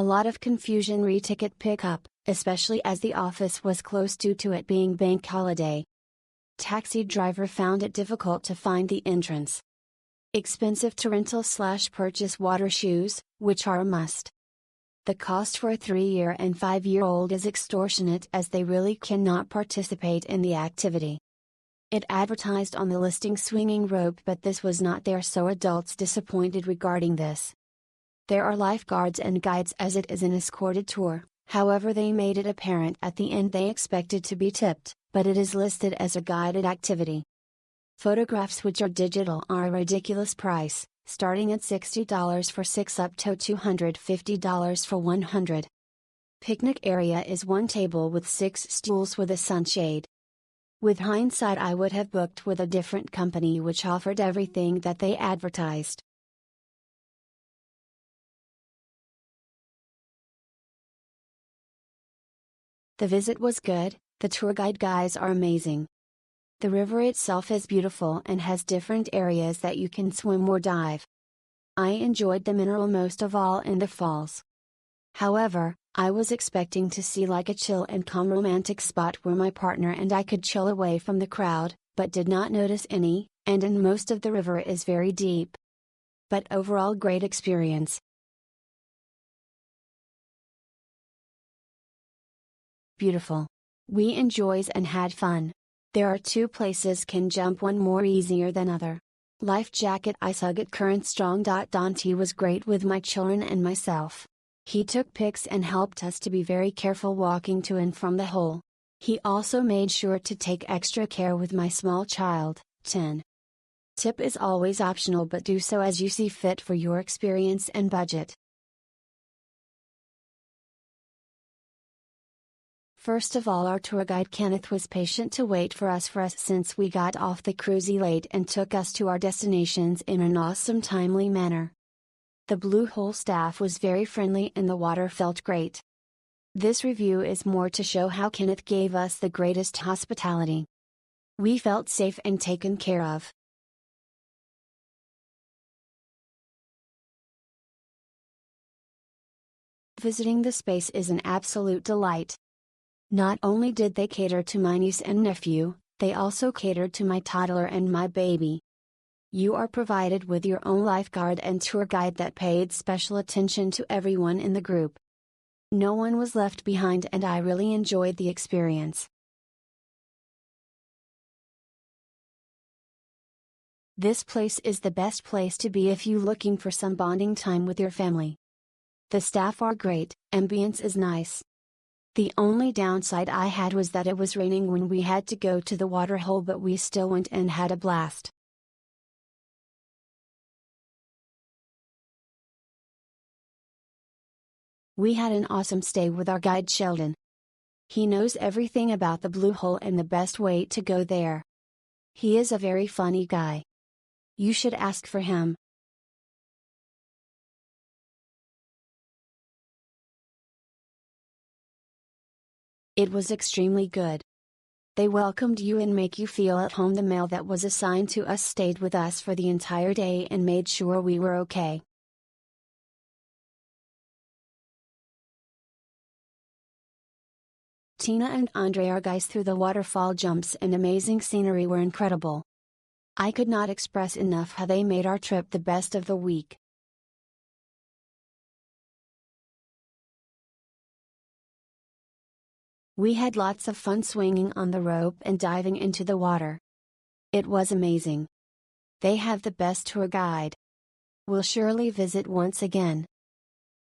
A lot of confusion re-ticket pickup, especially as the office was closed due to it being bank holiday. Taxi driver found it difficult to find the entrance. Expensive to rental/purchase water shoes, which are a must. The cost for a 3-year and 5-year-old is extortionate as they really cannot participate in the activity. It advertised on the listing swinging rope, but this was not there, so adults disappointed regarding this. There are lifeguards and guides as it is an escorted tour, however they made it apparent at the end they expected to be tipped, but it is listed as a guided activity. Photographs, which are digital, are a ridiculous price, starting at $60 for 6 up to $250 for 100. Picnic area is one table with 6 stools with a sunshade. With hindsight, I would have booked with a different company which offered everything that they advertised. The visit was good, the tour guide guys are amazing. The river itself is beautiful and has different areas that you can swim or dive. I enjoyed the mineral most of all in the falls. However, I was expecting to see like a chill and calm romantic spot where my partner and I could chill away from the crowd, but did not notice any, and in most of the river is very deep. But overall, great experience. Beautiful. We enjoys and had fun. There are 2 places can jump, one more easier than other. Life jacket ice hug at current strong. Dante was great with my children and myself. He took pics and helped us to be very careful walking to and from the hole. He also made sure to take extra care with my small child, 10. Tip is always optional, but do so as you see fit for your experience and budget. First of all, our tour guide Kenneth was patient to wait for us since we got off the cruise late and took us to our destinations in an awesome timely manner. The Blue Hole staff was very friendly and the water felt great. This review is more to show how Kenneth gave us the greatest hospitality. We felt safe and taken care of. Visiting the space is an absolute delight. Not only did they cater to my niece and nephew, they also catered to my toddler and my baby. You are provided with your own lifeguard and tour guide that paid special attention to everyone in the group. No one was left behind and I really enjoyed the experience. This place is the best place to be if you're looking for some bonding time with your family. The staff are great, ambience is nice. The only downside I had was that it was raining when we had to go to the water hole, but we still went and had a blast. We had an awesome stay with our guide Sheldon. He knows everything about the Blue Hole and the best way to go there. He is a very funny guy. You should ask for him. It was extremely good. They welcomed you and make you feel at home. The male that was assigned to us stayed with us for the entire day and made sure we were okay. Tina and Andre, our guys through the waterfall jumps and amazing scenery, were incredible. I could not express enough how they made our trip the best of the week. We had lots of fun swinging on the rope and diving into the water. It was amazing. They have the best tour guide. We'll surely visit once again.